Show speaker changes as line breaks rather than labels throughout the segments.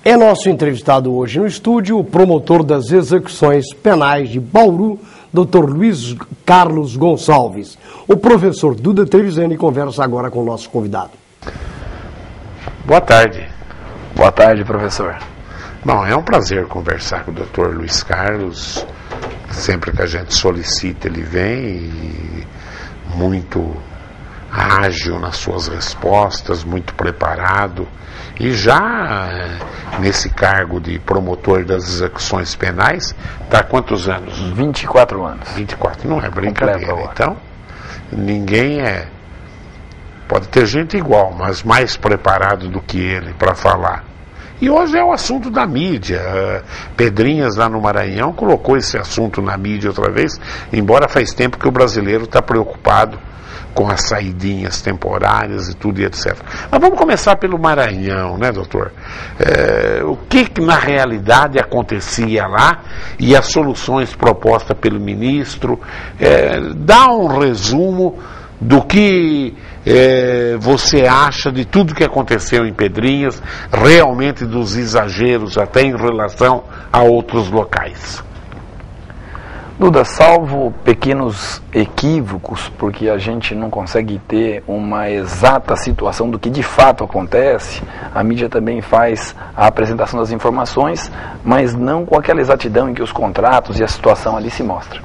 É nosso entrevistado hoje no estúdio o promotor das execuções penais de Bauru, Dr. Luiz Carlos Gonçalves. O professor Duda Trevisani conversa agora com o nosso convidado.
Boa tarde.
Boa tarde, professor.
Bom, é um prazer conversar com o Dr. Luiz Carlos. Sempre que a gente solicita, ele vem e muito ágil nas suas respostas, muito preparado. E já nesse cargo de promotor das execuções penais, está há quantos anos?
24 anos.
24, não é brincadeira. Então, ninguém é... Pode ter gente igual, mas mais preparado do que ele para falar. E hoje é o assunto da mídia. Pedrinhas lá no Maranhão colocou esse assunto na mídia outra vez, embora faz tempo que o brasileiro está preocupado com as saidinhas temporárias e tudo e etc. Mas vamos começar pelo Maranhão, né, doutor? O que na realidade acontecia lá e as soluções propostas pelo ministro? Dá um resumo do que você acha de tudo que aconteceu em Pedrinhas, realmente dos exageros até em relação a outros locais.
Duda, salvo pequenos equívocos, porque a gente não consegue ter uma exata situação do que de fato acontece, a mídia também faz a apresentação das informações, mas não com aquela exatidão em que os contratos e a situação ali se mostram.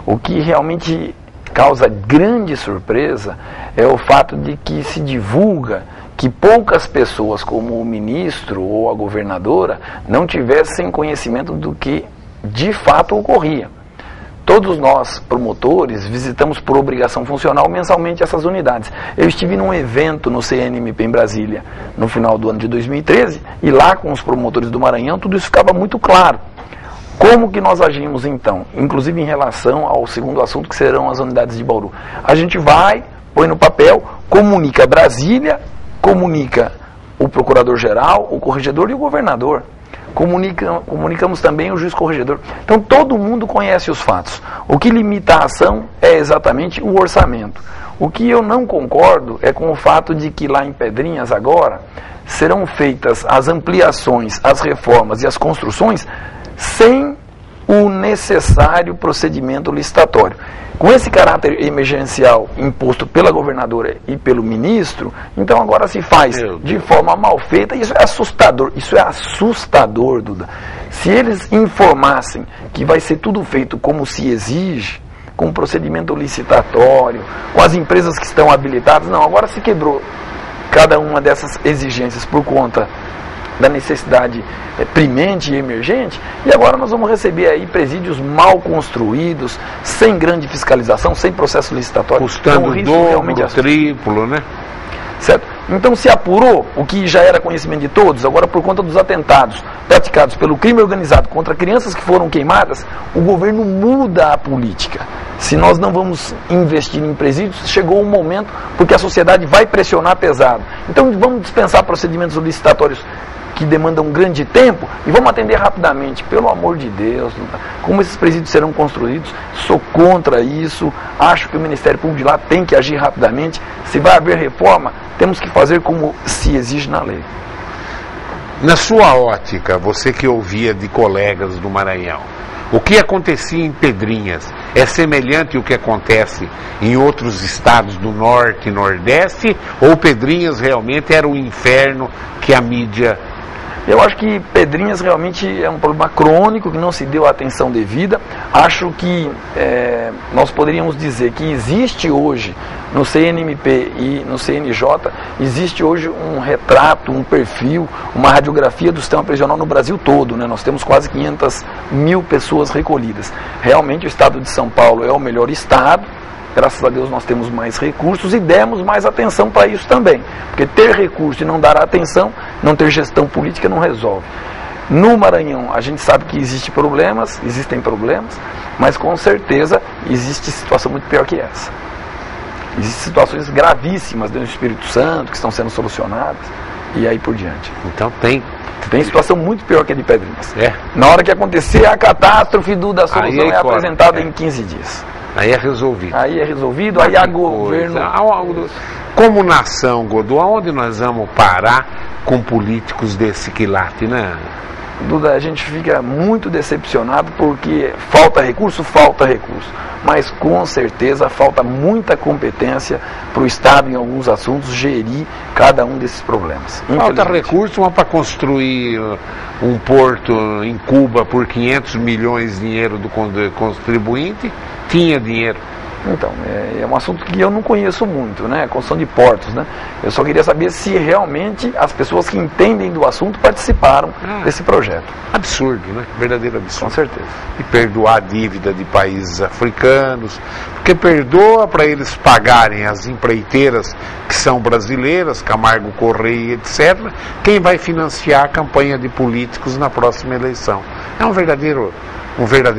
O que realmente causa grande surpresa é o fato de que se divulga que poucas pessoas, como o ministro ou a governadora, não tivessem conhecimento do que de fato ocorria. Todos nós, promotores, visitamos por obrigação funcional mensalmente essas unidades. Eu estive num evento no CNMP em Brasília, no final do ano de 2013, e lá com os promotores do Maranhão, tudo isso ficava muito claro. Como que nós agimos então? Inclusive em relação ao segundo assunto, que serão as unidades de Bauru. A gente vai, põe no papel, comunica Brasília, comunica o procurador-geral, o corregedor e o governador. Comunicamos também o juiz corregedor. Então todo mundo conhece os fatos. O que limita a ação é exatamente o orçamento. O que eu não concordo é com o fato de que lá em Pedrinhas agora serão feitas as ampliações, as reformas e as construções sem o necessário procedimento licitatório. Com esse caráter emergencial imposto pela governadora e pelo ministro, então agora se faz de forma mal feita. Isso é assustador, Duda. Se eles informassem que vai ser tudo feito como se exige, com procedimento licitatório, com as empresas que estão habilitadas, não, agora se quebrou cada uma dessas exigências por conta da necessidade premente e emergente, e agora nós vamos receber aí presídios mal construídos, sem grande fiscalização, sem processo licitatório.
Custando o dobro, o triplo, né?
Certo? Então se apurou o que já era conhecimento de todos, agora por conta dos atentados praticados pelo crime organizado contra crianças que foram queimadas, o governo muda a política. Se nós não vamos investir em presídios, chegou um momento porque a sociedade vai pressionar pesado. Então vamos dispensar procedimentos licitatórios que demandam um grande tempo e vamos atender rapidamente. Pelo amor de Deus, como esses presídios serão construídos, sou contra isso, acho que o Ministério Público de lá tem que agir rapidamente. Se vai haver reforma, temos que fazer como se exige na lei.
Na sua ótica, você que ouvia de colegas do Maranhão, o que acontecia em Pedrinhas é semelhante ao que acontece em outros estados do Norte e Nordeste, ou Pedrinhas realmente era o inferno que a mídia...
Eu acho que Pedrinhas realmente é um problema crônico que não se deu a atenção devida. Acho que nós poderíamos dizer que existe hoje no CNMP e no CNJ, existe hoje um retrato, um perfil, uma radiografia do sistema prisional no Brasil todo, né? Nós temos quase 500 mil pessoas recolhidas. Realmente o estado de São Paulo é o melhor estado. Graças a Deus nós temos mais recursos e demos mais atenção para isso também. Porque ter recurso e não dar atenção, não ter gestão política não resolve. No Maranhão a gente sabe que existem problemas, mas com certeza existe situação muito pior que essa. Existem situações gravíssimas dentro do Espírito Santo que estão sendo solucionadas e aí por diante.
Então tem
situação muito pior que a de Pedrinhas. Na hora que acontecer a catástrofe, da solução é apresentada em 15 dias.
Aí é resolvido.
Aí é resolvido, aí há governo...
Como nação, Godô, aonde nós vamos parar com políticos desse quilate, né?
Duda, a gente fica muito decepcionado porque falta recurso, mas com certeza falta muita competência para o Estado em alguns assuntos gerir cada um desses problemas.
Falta recurso, mas para construir um porto em Cuba por 500 milhões de dinheiro do contribuinte, tinha dinheiro.
Então, é um assunto que eu não conheço muito, né? Construção de portos, né? Eu só queria saber se realmente as pessoas que entendem do assunto participaram desse projeto.
Absurdo, né? Verdadeiro absurdo.
Com certeza.
E perdoar a dívida de países africanos, porque perdoa para eles pagarem as empreiteiras que são brasileiras, Camargo Correia, etc. Quem vai financiar a campanha de políticos na próxima eleição? É um verdadeiro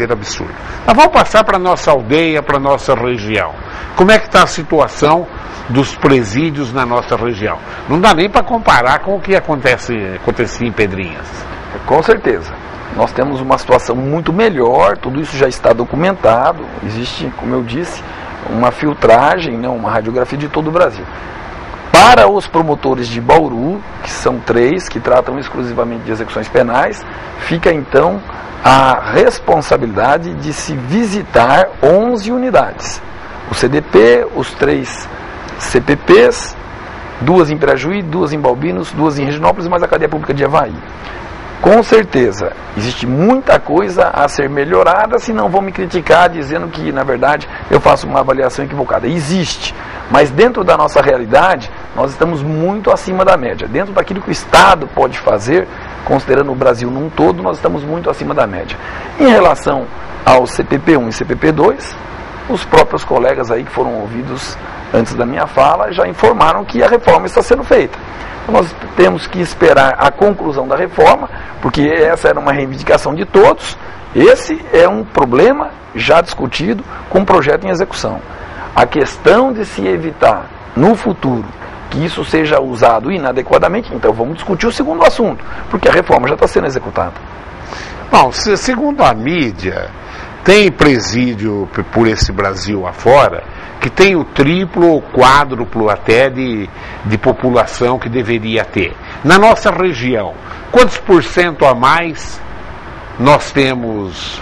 absurdo. Mas vamos passar para a nossa aldeia, para a nossa região. Como é que está a situação dos presídios na nossa região? Não dá nem para comparar com o que acontecia em Pedrinhas.
Com certeza. Nós temos uma situação muito melhor, tudo isso já está documentado, existe, como eu disse, uma filtragem, né, uma radiografia de todo o Brasil. Para os promotores de Bauru, que são 3, que tratam exclusivamente de execuções penais, fica então a responsabilidade de se visitar 11 unidades. O CDP, os 3 CPPs, 2 em Pirajuí, 2 em Balbinos, 2 em Reginópolis, mais a cadeia pública de Avaí. Com certeza, existe muita coisa a ser melhorada, senão vão me criticar dizendo que, na verdade, eu faço uma avaliação equivocada. Existe, mas dentro da nossa realidade, nós estamos muito acima da média. Dentro daquilo que o Estado pode fazer, considerando o Brasil num todo, nós estamos muito acima da média. Em relação ao CPP1 e CPP2, os próprios colegas aí que foram ouvidos antes da minha fala já informaram que a reforma está sendo feita. Nós temos que esperar a conclusão da reforma, porque essa era uma reivindicação de todos. Esse é um problema já discutido com o projeto em execução. A questão de se evitar no futuro que isso seja usado inadequadamente, então vamos discutir o segundo assunto, porque a reforma já está sendo executada.
Bom, segundo a mídia, tem presídio por esse Brasil afora que tem o triplo ou quádruplo até de população que deveria ter. Na nossa região, quantos % a mais nós temos?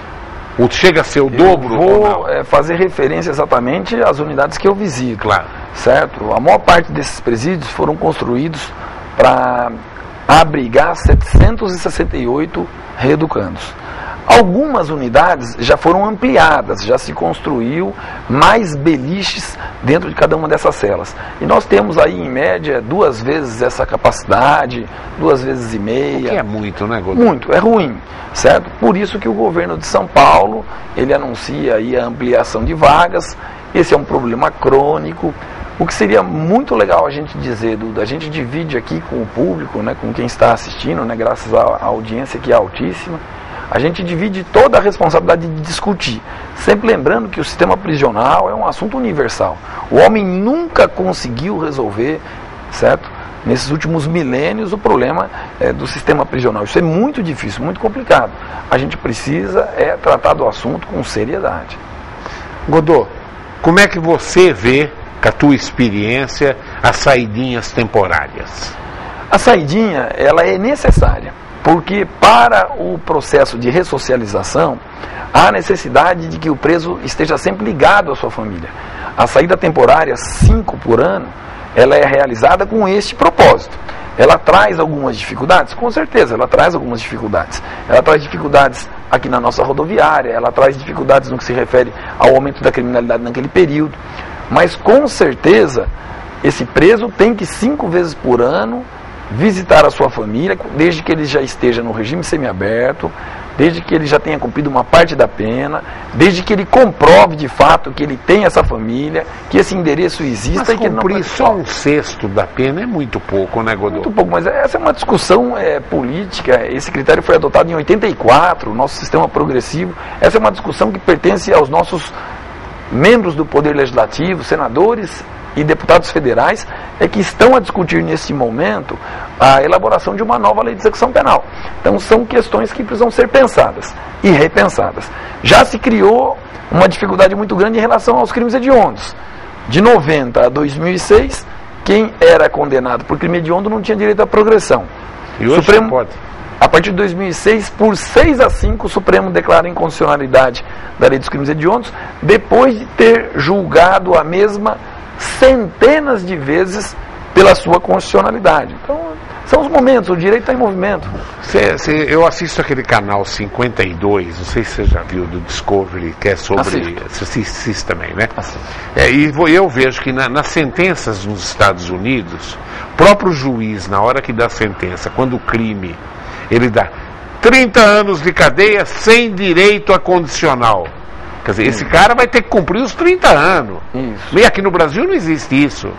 Chega a ser o dobro?
Eu vou fazer referência exatamente às unidades que eu visito.
Claro.
Certo? A maior parte desses presídios foram construídos para abrigar 768 reeducandos. Algumas unidades já foram ampliadas, já se construiu mais beliches dentro de cada uma dessas celas. E nós temos aí, em média, 2 vezes essa capacidade, 2,5 vezes. O
que é muito, né, Godinho?
Muito, é ruim, certo? Por isso que o governo de São Paulo, ele anuncia aí a ampliação de vagas. Esse é um problema crônico. O que seria muito legal a gente dizer, Duda, a gente divide aqui com o público, né, com quem está assistindo, né, graças à audiência que é altíssima. A gente divide toda a responsabilidade de discutir, sempre lembrando que o sistema prisional é um assunto universal. O homem nunca conseguiu resolver, certo? Nesses últimos milênios, o problema do sistema prisional. Isso é muito difícil, muito complicado. A gente precisa tratar do assunto com seriedade.
Godô, como é que você vê, com a tua experiência, as saidinhas temporárias?
A saidinha, ela é necessária. Porque para o processo de ressocialização, há necessidade de que o preso esteja sempre ligado à sua família. A saída temporária, 5 por ano, ela é realizada com este propósito. Ela traz algumas dificuldades? Com certeza, ela traz algumas dificuldades. Ela traz dificuldades aqui na nossa rodoviária, ela traz dificuldades no que se refere ao aumento da criminalidade naquele período. Mas com certeza, esse preso tem que 5 vezes por ano visitar a sua família, desde que ele já esteja no regime semiaberto, desde que ele já tenha cumprido uma parte da pena, desde que ele comprove de fato que ele tem essa família, que esse endereço exista.
Mas
e que ele não
cumprir só 1/6 da pena é muito pouco, né, Godô?
Muito pouco, mas essa é uma discussão política. Esse critério foi adotado em 84, o nosso sistema progressivo. Essa é uma discussão que pertence aos nossos membros do Poder Legislativo, senadores e deputados federais, que estão a discutir nesse momento a elaboração de uma nova lei de execução penal. Então são questões que precisam ser pensadas e repensadas. Já se criou uma dificuldade muito grande em relação aos crimes hediondos. De 90 a 2006, quem era condenado por crime hediondo não tinha direito à progressão.
E hoje
Supremo,
pode.
A partir de 2006, por 6-5, o Supremo declara a inconstitucionalidade da lei dos crimes hediondos, depois de ter julgado a mesma centenas de vezes pela sua constitucionalidade. Então, são os momentos, o direito está em movimento.
Eu assisto aquele canal 52, não sei se você já viu, do Discovery, que é sobre... Você assiste também, né? E eu vejo que nas sentenças nos Estados Unidos, o próprio juiz, na hora que dá a sentença, quando o crime, ele dá 30 anos de cadeia sem direito a condicional. Quer dizer, esse cara vai ter que cumprir os 30 anos. Isso. E aqui no Brasil não existe isso.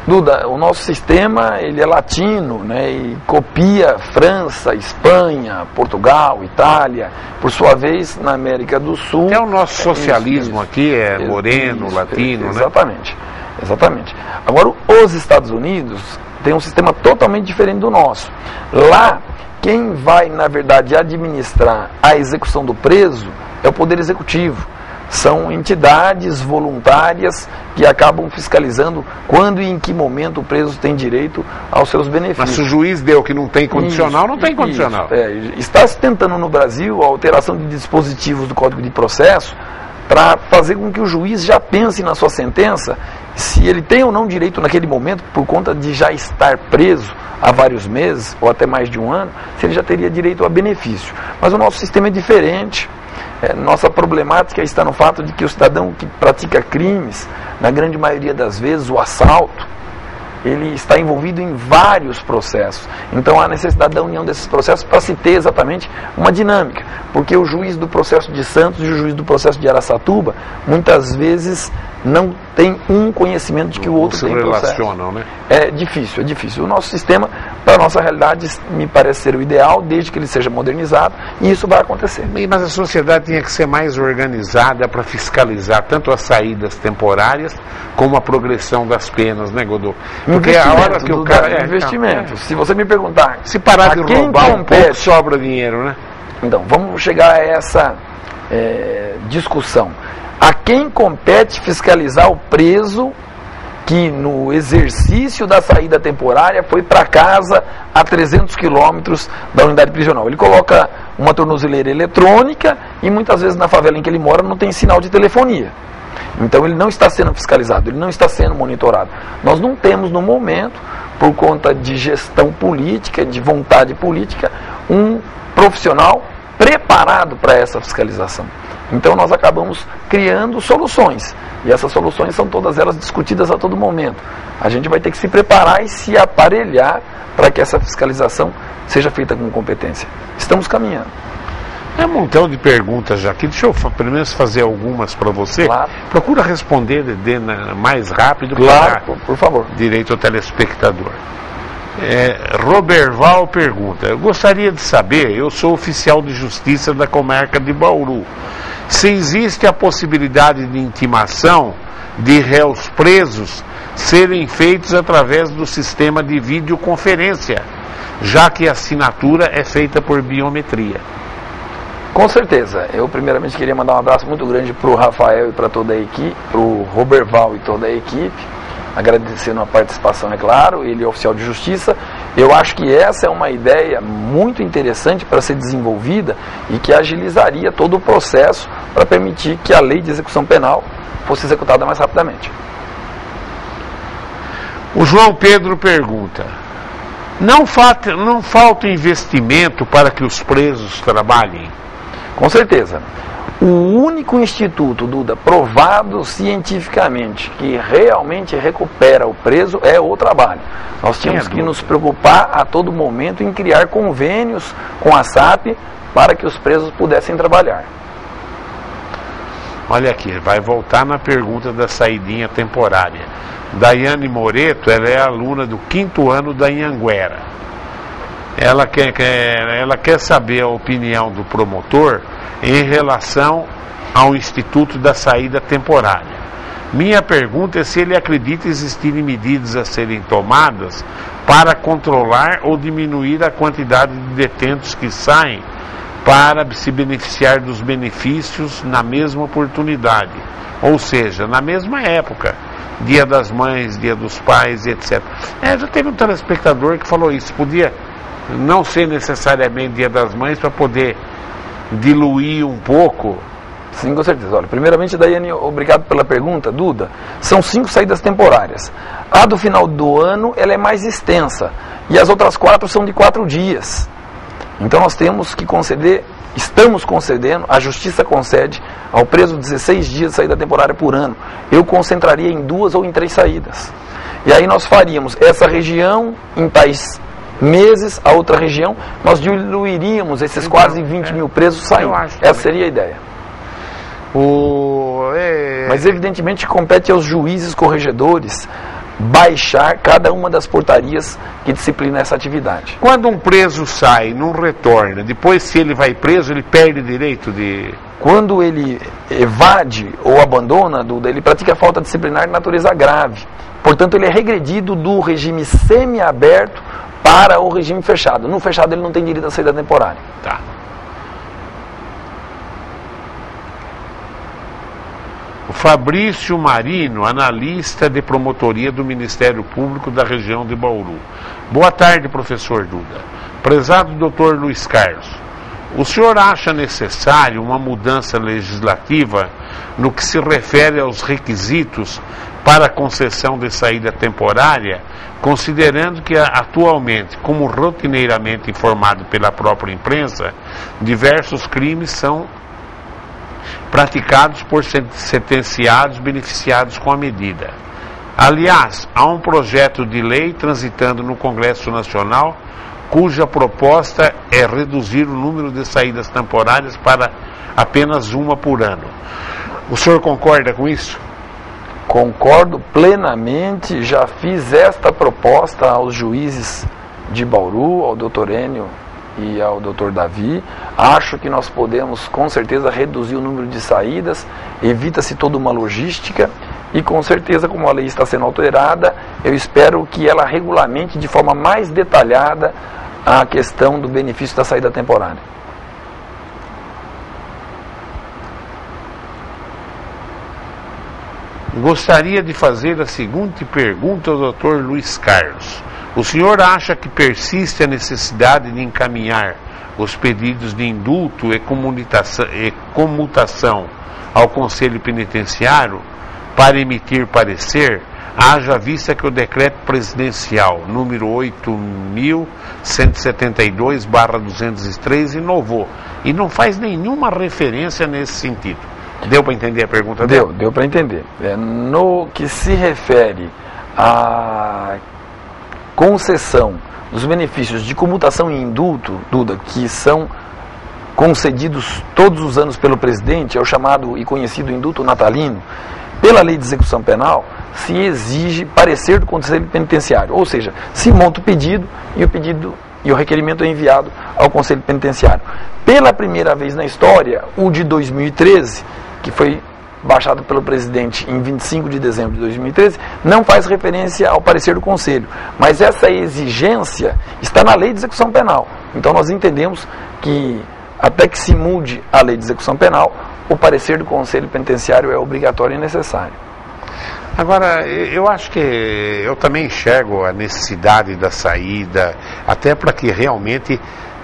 Duda, o nosso sistema, ele é latino, né, e copia França, Espanha, Portugal, Itália, por sua vez, na América do Sul.
Até o nosso socialismo aqui é moreno, latino,
exatamente, né? Exatamente. Agora, os Estados Unidos têm um sistema totalmente diferente do nosso. Lá, quem vai, na verdade, administrar a execução do preso é o Poder Executivo. São entidades voluntárias que acabam fiscalizando quando e em que momento o preso tem direito aos seus benefícios.
Mas se o juiz deu que não tem condicional, não tem condicional.
Está se tentando no Brasil a alteração de dispositivos do Código de Processo para fazer com que o juiz já pense na sua sentença se ele tem ou não direito naquele momento, por conta de já estar preso há vários meses ou até mais de um ano, se ele já teria direito a benefício. Mas o nosso sistema é diferente. Nossa problemática está no fato de que o cidadão que pratica crimes, na grande maioria das vezes, o assalto, ele está envolvido em vários processos. Então há necessidade da união desses processos para se ter exatamente uma dinâmica. Porque o juiz do processo de Santos e o juiz do processo de Araçatuba, muitas vezes não tem um conhecimento de que o outro tem processo.
Não se relacionam, né?
É difícil, é difícil. O nosso sistema, para a nossa realidade, me parece ser o ideal, desde que ele seja modernizado, e isso vai acontecer.
Mas a sociedade tinha que ser mais organizada para fiscalizar tanto as saídas temporárias como a progressão das penas, né, Godot? Porque a hora que o cara...
investimento. Se você me perguntar...
Se parar de roubar um pouco, sobra dinheiro, né?
Então, vamos chegar a essa discussão. A quem compete fiscalizar o preso que no exercício da saída temporária foi para casa a 300 quilômetros da unidade prisional? Ele coloca uma tornozeleira eletrônica e muitas vezes na favela em que ele mora não tem sinal de telefonia. Então ele não está sendo fiscalizado, ele não está sendo monitorado. Nós não temos no momento, por conta de gestão política, de vontade política, um profissional preparado para essa fiscalização. Então nós acabamos criando soluções, e essas soluções são todas elas discutidas a todo momento. A gente vai ter que se preparar e se aparelhar para que essa fiscalização seja feita com competência. Estamos caminhando.
É um montão de perguntas já aqui, deixa eu pelo menos fazer algumas para você.
Claro.
Procura responder mais rápido,
claro, por favor.
Direito ao telespectador. Roberval pergunta: eu gostaria de saber, eu sou oficial de justiça da comarca de Bauru, se existe a possibilidade de intimação de réus presos serem feitos através do sistema de videoconferência, já que a assinatura é feita por biometria.
Com certeza. Eu primeiramente queria mandar um abraço muito grande para o Rafael e para toda a equipe, para o Roberval e toda a equipe, agradecendo a participação, é claro. Ele é oficial de justiça. Eu acho que essa é uma ideia muito interessante para ser desenvolvida e que agilizaria todo o processo para permitir que a lei de execução penal fosse executada mais rapidamente.
O João Pedro pergunta: não falta investimento para que os presos trabalhem?
Com certeza. O único instituto, Duda, provado cientificamente que realmente recupera o preso é o trabalho. Nós tínhamos que nos preocupar a todo momento em criar convênios com a SAP para que os presos pudessem trabalhar.
Olha aqui, vai voltar na pergunta da saidinha temporária. Daiane Moreto, ela é aluna do 5º ano da Anhanguera. Ela quer saber a opinião do promotor em relação ao Instituto da Saída Temporária. Minha pergunta é se ele acredita existirem medidas a serem tomadas para controlar ou diminuir a quantidade de detentos que saem para se beneficiar dos benefícios na mesma oportunidade, ou seja, na mesma época. Dia das Mães, Dia dos Pais, etc. Já teve um telespectador que falou isso, podia não ser necessariamente Dia das Mães para poder diluir um pouco.
Sim, com certeza. Olha, primeiramente, Daiane, obrigado pela pergunta, Duda. São 5 saídas temporárias. A do final do ano, ela é mais extensa. E as outras 4 são de 4 dias. Então nós temos que conceder, estamos concedendo, a Justiça concede ao preso 16 dias de saída temporária por ano. Eu concentraria em 2 ou em 3 saídas. E aí nós faríamos essa região em tais meses, a outra região, nós diluiríamos esses quase 20 mil presos saindo. Essa seria a ideia. Mas evidentemente compete aos juízes corregedores baixar cada uma das portarias que disciplinam essa atividade.
Quando um preso sai, não retorna, depois se ele vai preso, ele perde direito de...
Quando ele evade ou abandona, Duda, ele pratica falta disciplinar de natureza grave. Portanto, ele é regredido do regime semiaberto para o regime fechado. No fechado ele não tem direito à saída temporária.
Tá. O Fabrício Marino, analista de promotoria do Ministério Público da região de Bauru. Boa tarde, professor Duda. Prezado Dr. Luiz Carlos, o senhor acha necessário uma mudança legislativa no que se refere aos requisitos para a concessão de saída temporária, considerando que atualmente, como rotineiramente informado pela própria imprensa, diversos crimes são praticados por sentenciados beneficiados com a medida. Aliás, há um projeto de lei transitando no Congresso Nacional, cuja proposta é reduzir o número de saídas temporárias para apenas 1 por ano. O senhor concorda com isso?
Concordo plenamente, já fiz esta proposta aos juízes de Bauru, ao Dr. Enio e ao Dr. Davi. Acho que nós podemos com certeza reduzir o número de saídas, evita-se toda uma logística e com certeza, como a lei está sendo alterada, eu espero que ela regulamente de forma mais detalhada a questão do benefício da saída temporária.
Gostaria de fazer a seguinte pergunta ao Dr. Luiz Carlos. O senhor acha que persiste a necessidade de encaminhar os pedidos de indulto e comutação ao Conselho Penitenciário para emitir parecer, haja vista que o decreto presidencial número 8.172/203 inovou e não faz nenhuma referência nesse sentido? Deu para entender a pergunta dele?
Deu para entender. No que se refere à concessão dos benefícios de comutação e indulto, Duda, que são concedidos todos os anos pelo presidente, é o chamado e conhecido indulto natalino, pela lei de execução penal, se exige parecer do Conselho Penitenciário, ou seja, se monta o pedido e o requerimento é enviado ao Conselho Penitenciário. Pela primeira vez na história, o de 2013, que foi baixado pelo presidente em 25 de dezembro de 2013, não faz referência ao parecer do Conselho, mas essa exigência está na lei de execução penal. Então nós entendemos que até que se mude a lei de execução penal, o parecer do Conselho Penitenciário é obrigatório e necessário.
Agora, eu acho que eu também enxergo a necessidade da saída, até para que realmente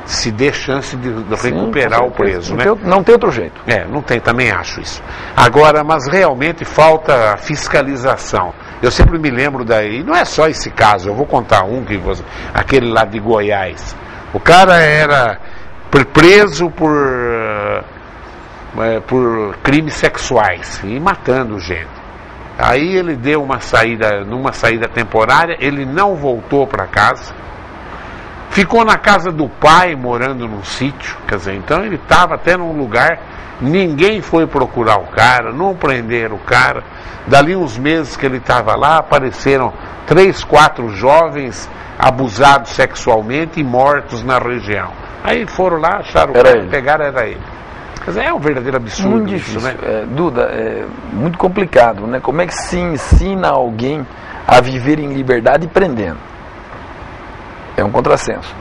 se dê chance de recuperar o preso, né?
Não tem outro jeito.
Não tem, também acho isso. Agora, mas realmente falta a fiscalização. Eu sempre me lembro daí, não é só esse caso, eu vou contar aquele lá de Goiás. O cara era preso por crimes sexuais e matando gente. Aí ele deu numa saída temporária, ele não voltou para casa, ficou na casa do pai, morando num sítio, quer dizer, então ele estava até num lugar, ninguém foi procurar o cara, não prenderam o cara. Dali uns meses que ele estava lá, apareceram 3, 4 jovens abusados sexualmente e mortos na região. Aí foram lá, acharam o cara, pegaram, era ele. Quer dizer, é um verdadeiro absurdo.
Muito difícil, isso, né? Duda, é muito complicado, né? Como é que se ensina alguém a viver em liberdade prendendo? É um contrassenso.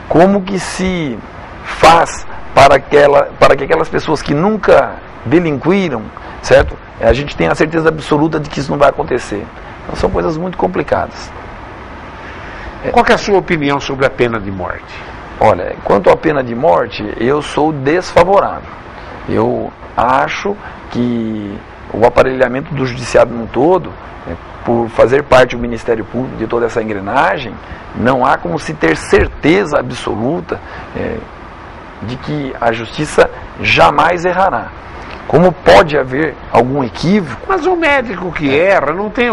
Como que se faz para que aquelas pessoas que nunca delinquiram, certo? A gente tem a certeza absoluta de que isso não vai acontecer. Então, são coisas muito complicadas.
Qual que é a sua opinião sobre a pena de morte?
Olha, quanto à pena de morte, eu sou desfavorável. Eu acho que o aparelhamento do judiciário no todo, por fazer parte do Ministério Público de toda essa engrenagem, não há como se ter certeza absoluta de que a justiça jamais errará. Como pode haver algum equívoco?
Mas o médico que erra não tem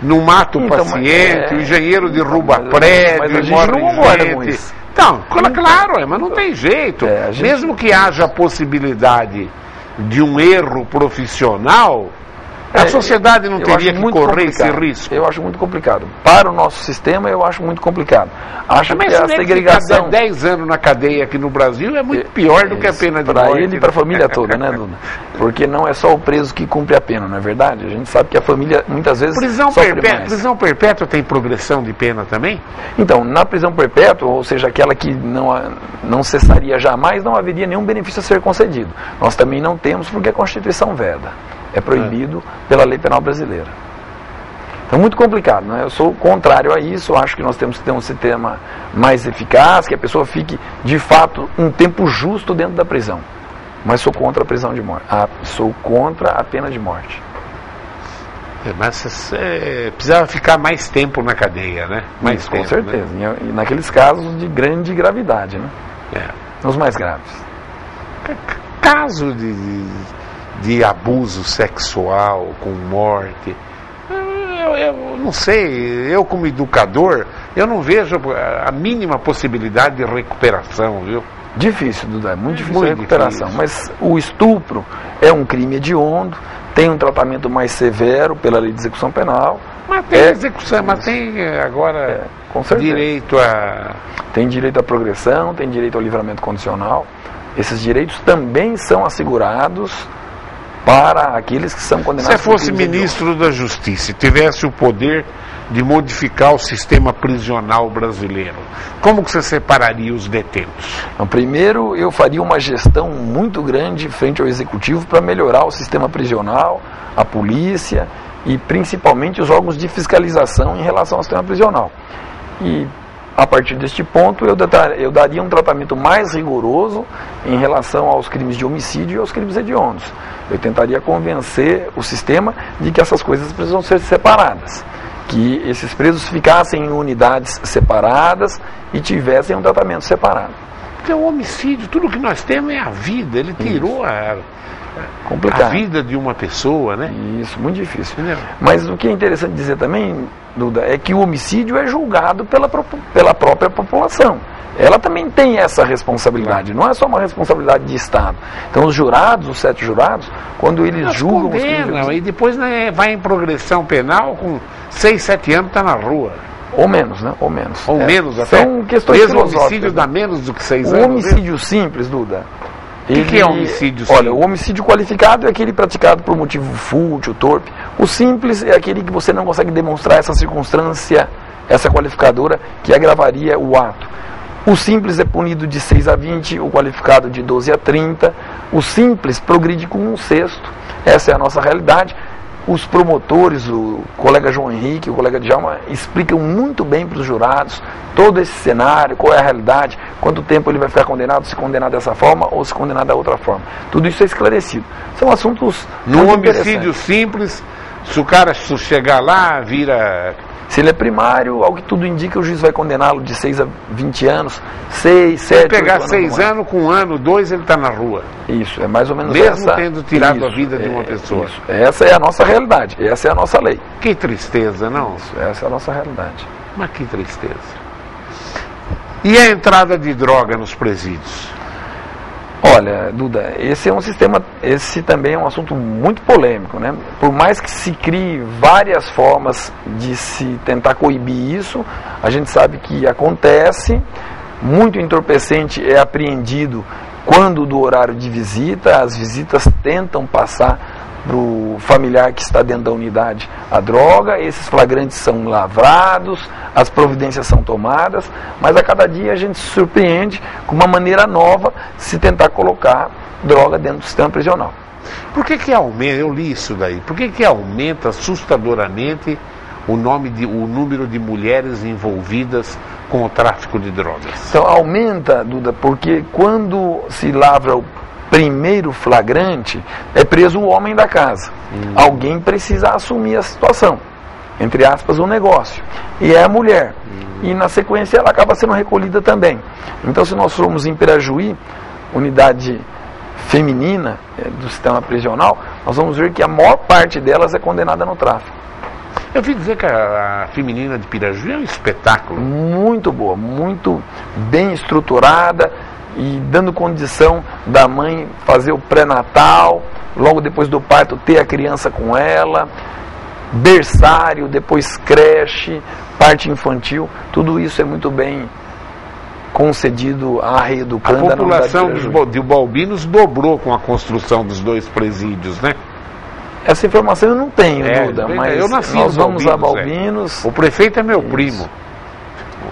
não mata o paciente, o engenheiro derruba prédio,
mas a gente
morre
não concorda com isso.
Então, claro, mas não tem jeito. Mesmo que haja a possibilidade de um erro profissional, a sociedade não teria que correr esse risco.
Eu acho muito complicado. Para o nosso sistema, eu acho muito complicado. Acho que a segregação...
10 anos na cadeia aqui no Brasil é muito pior do que a pena de morte.
Para ele e para a família toda, né, Duda? Porque não é só o preso que cumpre a pena, não é verdade? A gente sabe que a família, muitas vezes,
prisão perpétua tem progressão de pena também?
Então, na prisão perpétua, ou seja, aquela que não cessaria jamais, não haveria nenhum benefício a ser concedido. Nós também não temos, porque a Constituição veda. É proibido pela lei penal brasileira. Então, muito complicado, né? Eu sou contrário a isso. Eu acho que nós temos que ter um sistema mais eficaz, que a pessoa fique, de fato, um tempo justo dentro da prisão. Mas sou contra a prisão de morte. Sou contra a pena de morte.
Mas precisava ficar mais tempo na cadeia, né? Mais tempo,
com certeza.
Né?
E naqueles casos de grande gravidade, né? Os mais graves.
Caso de abuso sexual com morte, eu não sei, eu como educador, eu não vejo a mínima possibilidade de recuperação, viu?
Difícil, Duda, é muito difícil a recuperação, mas o estupro é um crime hediondo, tem um tratamento mais severo pela lei de execução penal.
Mas tem execução, mas tem agora
com certeza.
Tem
direito à progressão, tem direito ao livramento condicional. Esses direitos também são assegurados para aqueles que são condenados.
Se fosse ministro da Justiça e tivesse o poder de modificar o sistema prisional brasileiro, como que você separaria os detentos?
Então, primeiro, eu faria uma gestão muito grande frente ao Executivo para melhorar o sistema prisional, a polícia e principalmente os órgãos de fiscalização em relação ao sistema prisional. E a partir deste ponto, eu daria um tratamento mais rigoroso em relação aos crimes de homicídio e aos crimes hediondos. Eu tentaria convencer o sistema de que essas coisas precisam ser separadas, que esses presos ficassem em unidades separadas e tivessem um tratamento separado.
Porque o homicídio, tudo que nós temos é a vida, ele tirou a vida de uma pessoa, né?
Isso, muito difícil. Mas o que é interessante dizer também, Duda, é que o homicídio é julgado pela própria população. Ela também tem essa responsabilidade, não é só uma responsabilidade de Estado. Então os jurados, os 7 jurados, quando eles julgam...
Condenam, e depois vai em progressão penal, com 6, 7 anos está na rua.
Ou menos, né? Ou menos.
Ou menos até.
São questões filosóficas.
O homicídio dá menos do que 6 anos.
O homicídio simples, Duda...
O que é homicídio simples?
Olha, o homicídio qualificado é aquele praticado por motivo fútil, torpe. O simples é aquele que você não consegue demonstrar essa circunstância, essa qualificadora que agravaria o ato. O simples é punido de 6 a 20, o qualificado de 12 a 30. O simples progride com 1/6. Essa é a nossa realidade. Os promotores, o colega João Henrique, o colega Djalma, explicam muito bem para os jurados todo esse cenário, qual é a realidade, quanto tempo ele vai ficar condenado, se condenar dessa forma ou se condenar da outra forma. Tudo isso é esclarecido. São assuntos
no homicídio simples, se o cara chegar lá, vira...
Se ele é primário, ao que tudo indica, o juiz vai condená-lo de 6 a 20 anos, 6, 7, 8
pegar 6 anos, com 1 ano, 2, ele está na rua.
Isso, é mais ou menos
mesmo tendo tirado a vida de uma pessoa.
Isso. Essa é a nossa realidade, essa é a nossa lei.
Que tristeza, não?
Isso, essa é a nossa realidade.
Mas que tristeza. E a entrada de droga nos presídios?
Olha, Duda, esse é um sistema, esse também é um assunto muito polêmico, né? Por mais que se crie várias formas de se tentar coibir isso, a gente sabe que acontece, muito entorpecente é apreendido quando do horário de visita, as visitas tentam passar para o familiar que está dentro da unidade a droga, esses flagrantes são lavrados, as providências são tomadas, mas a cada dia a gente se surpreende com uma maneira nova de se tentar colocar droga dentro do sistema prisional.
Por que aumenta, eu li isso daí, por que aumenta assustadoramente o número de mulheres envolvidas com o tráfico de drogas?
Então aumenta, Duda, porque quando se lavra o primeiro flagrante, é preso o homem da casa. Alguém precisa assumir a situação, entre aspas, o negócio, e é a mulher. E na sequência ela acaba sendo recolhida também. Então, se nós formos em Pirajuí, unidade feminina do sistema prisional, nós vamos ver que a maior parte delas é condenada no tráfico.
Eu ouvi dizer que a feminina de Pirajuí é um espetáculo.
Muito boa, muito bem estruturada e dando condição da mãe fazer o pré-natal, logo depois do parto ter a criança com ela, berçário, depois creche, parte infantil, tudo isso é muito bem concedido à reeducanda.
A população de Balbinos dobrou com a construção dos 2 presídios, né?
Essa informação eu não tenho, Duda, mas nós vamos a Balbinos.
O prefeito é meu primo.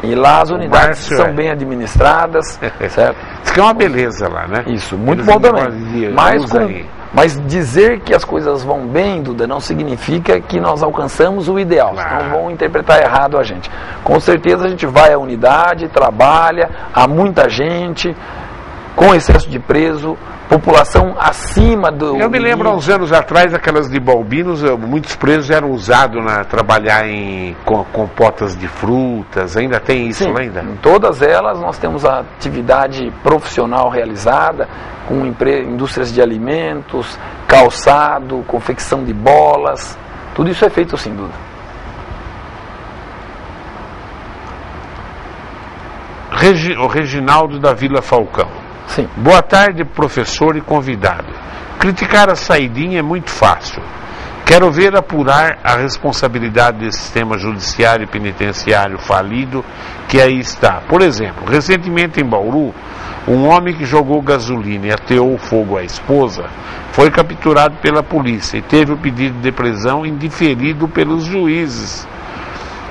E lá as unidades são bem administradas, certo?
Isso que é uma beleza lá, né?
Isso, muito bom também. Mas dizer que as coisas vão bem, Duda, não significa que nós alcançamos o ideal. Claro. Não vão interpretar errado a gente. Com certeza a gente vai à unidade, trabalha, há muita gente, com excesso de preso, população acima do...
Eu me lembro, há uns anos atrás, aquelas de Balbinos, muitos presos eram usados na trabalhar em compotas de frutas, ainda tem isso?
Sim,
ainda?
Em todas elas nós temos a atividade profissional realizada, com indústrias de alimentos, calçado, confecção de bolas, tudo isso é feito sim, Duda.
O Reginaldo da Vila Falcão.
Sim.
Boa tarde, professor e convidado. Criticar a saidinha é muito fácil. Quero ver apurar a responsabilidade desse sistema judiciário e penitenciário falido que aí está. Por exemplo, recentemente em Bauru, um homem que jogou gasolina e ateou fogo à esposa foi capturado pela polícia e teve o pedido de prisão indiferido pelos juízes.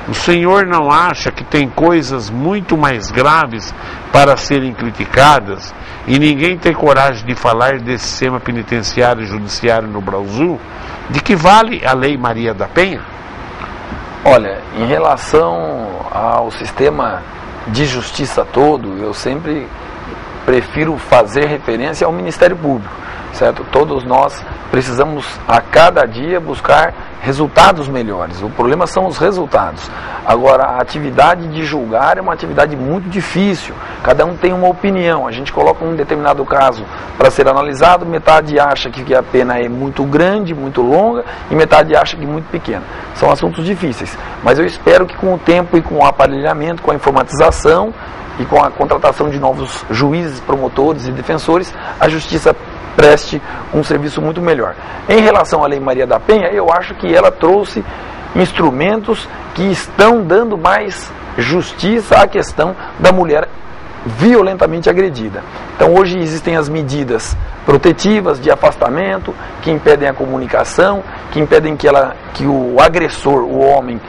O senhor não acha que tem coisas muito mais graves para serem criticadas e ninguém tem coragem de falar desse sistema penitenciário e judiciário no Brasil? De que vale a Lei Maria da Penha?
Olha, em relação ao sistema de justiça todo, eu sempre prefiro fazer referência ao Ministério Público, certo? Todos nós precisamos a cada dia buscar resultados melhores. O problema são os resultados. Agora, a atividade de julgar é uma atividade muito difícil. Cada um tem uma opinião. A gente coloca um determinado caso para ser analisado, metade acha que a pena é muito grande, muito longa, e metade acha que é muito pequena. São assuntos difíceis. Mas eu espero que com o tempo e com o aparelhamento, com a informatização e com a contratação de novos juízes, promotores e defensores, a justiça preste um serviço muito melhor. Em relação à Lei Maria da Penha, eu acho que ela trouxe instrumentos que estão dando mais justiça à questão da mulher violentamente agredida. Então hoje existem as medidas protetivas de afastamento, que impedem a comunicação, que impedem que o agressor, o homem,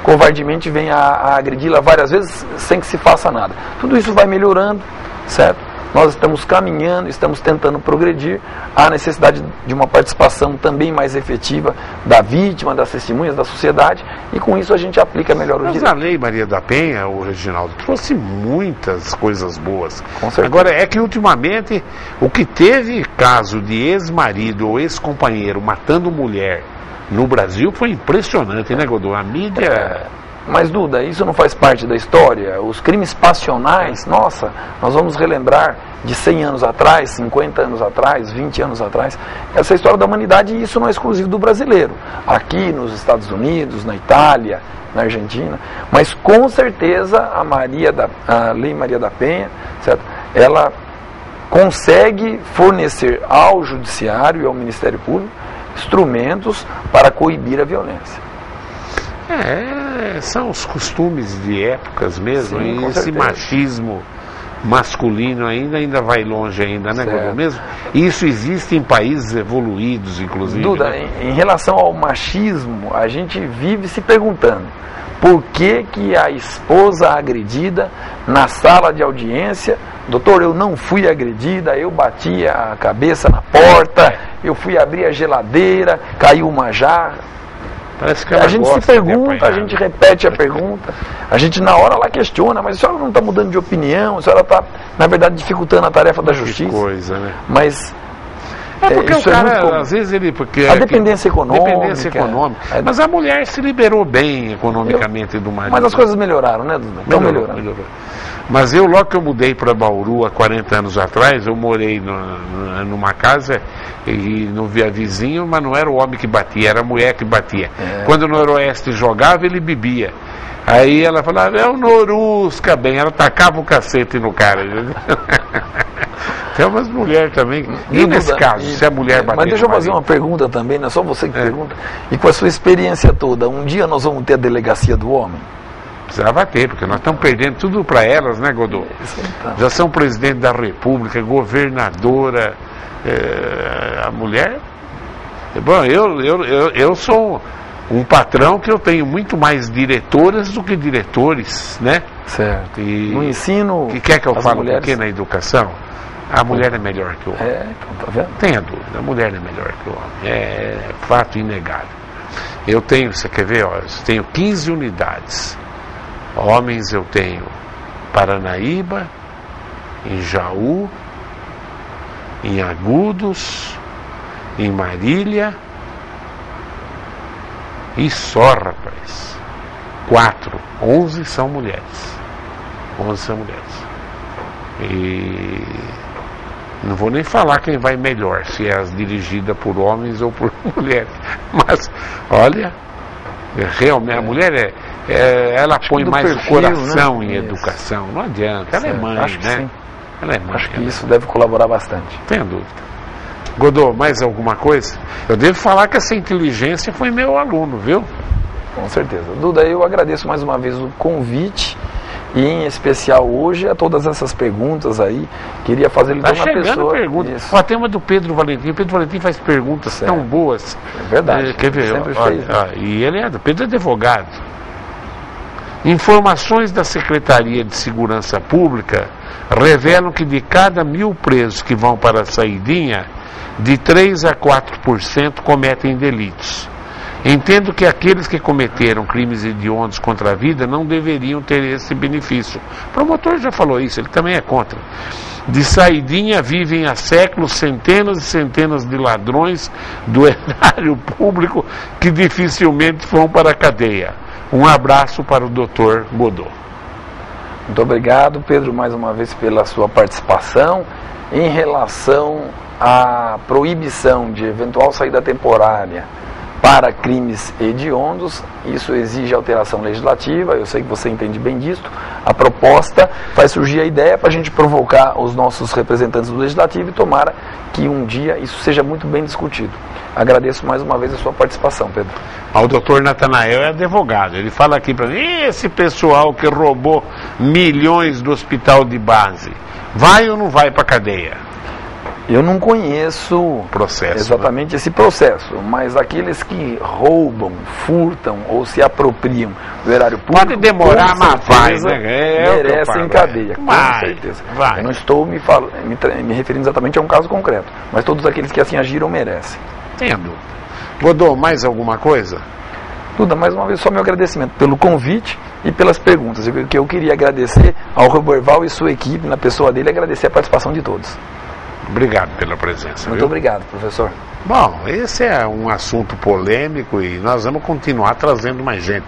covardemente venha a agredi-la várias vezes sem que se faça nada. Tudo isso vai melhorando, certo? Nós estamos caminhando, estamos tentando progredir. Há necessidade de uma participação também mais efetiva da vítima, das testemunhas, da sociedade, e com isso a gente aplica melhor o direito.
Mas a Lei Maria da Penha, o Reginaldo, trouxe muitas coisas boas.
Com certeza.
Agora, é que ultimamente, o que teve caso de ex-marido ou ex-companheiro matando mulher no Brasil foi impressionante, né, Godô? A mídia...
Mas, Duda, isso não faz parte da história? Os crimes passionais, nossa, nós vamos relembrar de 100 anos atrás, 50 anos atrás, 20 anos atrás, essa história da humanidade, e isso não é exclusivo do brasileiro. Aqui nos Estados Unidos, na Itália, na Argentina, mas com certeza a Lei Maria da Penha, certo? Ela consegue fornecer ao Judiciário e ao Ministério Público instrumentos para coibir a violência.
São os costumes de épocas mesmo.
Sim,
e esse
certeza.
machismo masculino ainda vai longe ainda, né, Godô?
Certo.
Mesmo? Isso existe em países evoluídos, inclusive.
Duda,
né?
em relação ao machismo, a gente vive se perguntando, por que a esposa agredida na sala de audiência, doutor, eu não fui agredida, eu bati a cabeça na porta, eu fui abrir a geladeira, caiu uma jarra.
Parece que
a gente se pergunta, a gente repete a pergunta, a gente na hora lá questiona, mas a senhora não está mudando de opinião, a senhora está, na verdade, dificultando a tarefa da justiça.
Que coisa, né?
Mas
porque o cara, às vezes ele... Porque
a dependência econômica.
Mas a mulher se liberou bem economicamente do marido.
Mas as coisas melhoraram, né, Duda? Melhorou.
Mas eu, logo que eu mudei para Bauru há 40 anos atrás, eu morei numa casa e não via vizinho, mas não era o homem que batia, era a mulher que batia. Quando o Noroeste jogava, ele bebia. Aí ela falava, é o Norusca, bem. Ela tacava o cacete no cara. Tem umas mulheres também. E nesse caso, se a mulher bater.
Mas deixa eu fazer uma pergunta também, não é só você que pergunta. E com a sua experiência toda, um dia nós vamos ter a delegacia do homem?
Precisava ter, porque nós estamos perdendo tudo para elas, né, Godô? Já são presidente da República, governadora, a mulher. Bom, eu sou um patrão que eu tenho muito mais diretoras do que diretores, né?
Certo.
E
no ensino.
Que quer que eu fale
mulheres...
um pouquinho na educação? A mulher é melhor que o homem.
Então tá vendo?
Tenha dúvida, a mulher é melhor que o homem. É fato inegável. Eu tenho, você quer ver? Ó, eu tenho 15 unidades. Homens eu tenho Paranaíba, em Jaú, em Agudos, em Marília e só, rapaz. 11 são mulheres. 11 são mulheres. E não vou nem falar quem vai melhor, se é as dirigidas por homens ou por mulheres. Mas, olha, realmente a mulher ela põe mais perfil, o coração, né? Em educação. Não adianta. Ela é mãe,
acho que
né?
Sim.
Ela é mãe.
Acho que isso deve colaborar bastante.
Tenho dúvida. Godô, mais alguma coisa? Eu devo falar que essa inteligência foi meu aluno, viu?
Com certeza. Duda, eu agradeço mais uma vez o convite. E em especial hoje a todas essas perguntas aí. Queria fazer
uma pessoa. Perguntas. O tema do Pedro Valentim. O Pedro Valentim faz perguntas tão boas.
É verdade.
Quer ver?
Sempre fez.
E ele Pedro é advogado. Informações da Secretaria de Segurança Pública revelam que de cada 1.000 presos que vão para a saidinha, de 3 a 4% cometem delitos. Entendo que aqueles que cometeram crimes hediondos contra a vida não deveriam ter esse benefício. O promotor já falou isso, ele também é contra. De saidinha vivem há séculos centenas e centenas de ladrões do erário público que dificilmente vão para a cadeia. Um abraço para o Dr. Godô.
Muito obrigado, Pedro, mais uma vez pela sua participação. Em relação à proibição de eventual saída temporária para crimes hediondos, isso exige alteração legislativa, eu sei que você entende bem disso. A proposta faz surgir a ideia para a gente provocar os nossos representantes do Legislativo e tomara que um dia isso seja muito bem discutido. Agradeço mais uma vez a sua participação, Pedro.
O doutor Natanael é advogado, ele fala aqui para mim, esse pessoal que roubou milhões do hospital de base, vai ou não vai para a cadeia?
Eu não conheço exatamente esse processo, mas aqueles que roubam, furtam ou se apropriam do erário público,
pode demorar, mas vai, né?
Merecem cadeia, com certeza. Eu não estou me referindo exatamente a um caso concreto, mas todos aqueles que assim agiram merecem.
Entendo. Godô, mais alguma coisa?
Duda, mais uma vez só meu agradecimento pelo convite e pelas perguntas. Eu queria agradecer ao Roberval e sua equipe, na pessoa dele, agradecer a participação de todos.
Obrigado pela presença.
Muito obrigado, professor.
Bom, esse é um assunto polêmico e nós vamos continuar trazendo mais gente.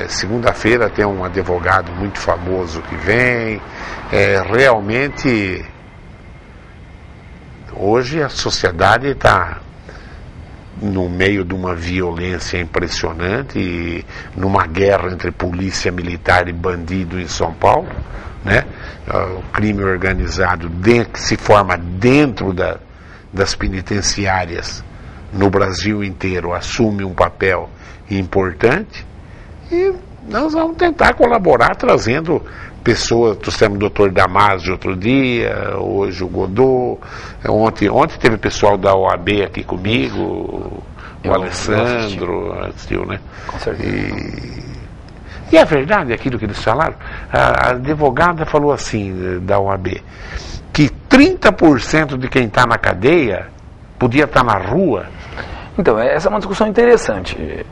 Segunda-feira tem um advogado muito famoso que vem. Realmente, hoje a sociedade está no meio de uma violência impressionante e numa guerra entre polícia militar e bandido em São Paulo, né? O crime organizado que se forma dentro das penitenciárias no Brasil inteiro assume um papel importante e nós vamos tentar colaborar trazendo pessoas. Trouxemos o doutor Damasio outro dia, hoje o Godô, ontem teve pessoal da OAB aqui comigo, o Alessandro assistiu, né?
Com certeza.
E é verdade aquilo que eles falaram? A advogada falou assim, da OAB, que 30% de quem está na cadeia podia estar na rua.
Então, essa é uma discussão interessante.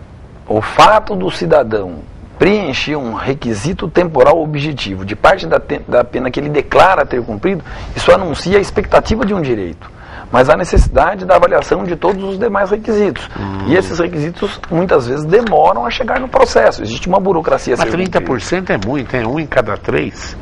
O fato do cidadão preencher um requisito temporal objetivo de parte da pena que ele declara ter cumprido, isso anuncia a expectativa de um direito. Mas há necessidade da avaliação de todos os demais requisitos. E esses requisitos, muitas vezes, demoram a chegar no processo. Existe uma burocracia a ser cumprida.
Mas 30% é muito, é 1 em cada 3.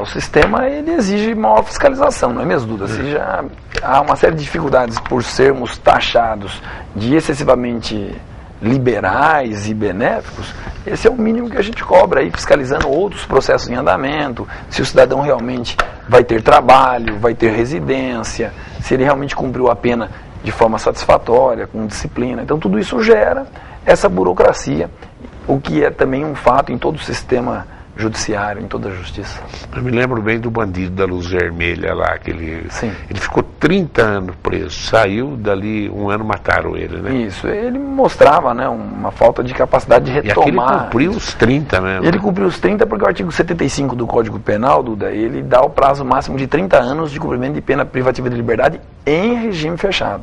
O sistema ele exige maior fiscalização, não é mesmo, Duda? Se já há uma série de dificuldades por sermos taxados de excessivamente liberais e benéficos, esse é o mínimo que a gente cobra aí, fiscalizando outros processos em andamento, se o cidadão realmente vai ter trabalho, vai ter residência, se ele realmente cumpriu a pena de forma satisfatória, com disciplina. Então tudo isso gera essa burocracia, o que é também um fato em todo o sistema judiciário, em toda a justiça.
Eu me lembro bem do bandido da luz vermelha lá, ele ficou 30 anos preso, saiu dali, 1 ano mataram ele, né?
Isso, ele mostrava, né, uma falta de capacidade de retomar.
E aquele cumpriu os 30 mesmo.
Ele cumpriu os 30 porque o artigo 75 do Código Penal, Duda, ele dá o prazo máximo de 30 anos de cumprimento de pena privativa de liberdade em regime fechado.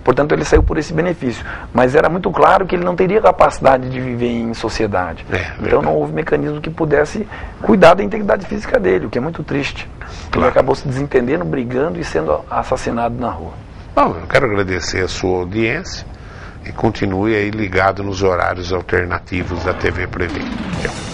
Portanto, ele saiu por esse benefício. Mas era muito claro que ele não teria capacidade de viver em sociedade. Então não houve mecanismo que pudesse cuidar da integridade física dele, o que é muito triste. Ele acabou se desentendendo, brigando e sendo assassinado na rua.
Bom, eu quero agradecer a sua audiência e continue aí ligado nos horários alternativos da TV Prevê. Tchau.